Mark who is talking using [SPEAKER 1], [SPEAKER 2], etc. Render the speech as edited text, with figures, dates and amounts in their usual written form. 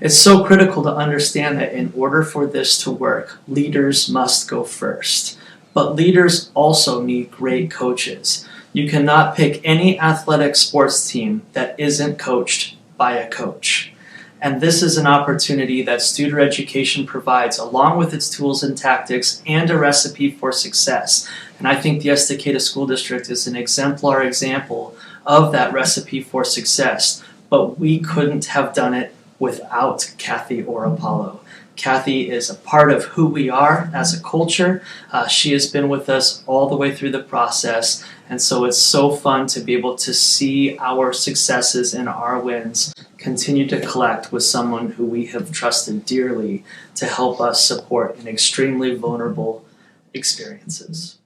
[SPEAKER 1] It's so critical to understand that in order for this to work, leaders must go first. But leaders also need great coaches. You cannot pick any athletic sports team that isn't coached by a coach. And this is an opportunity that Studer Education provides, along with its tools and tactics and a recipe for success. And I think the Estacada School District is an exemplar example of that recipe for success. But we couldn't have done it without Kathy Oropallo. Kathy is a part of who we are as a culture. She has been with us all the way through the process, and so it's so fun to be able to see our successes and our wins continue to collect with someone who we have trusted dearly to help us support in extremely vulnerable experiences.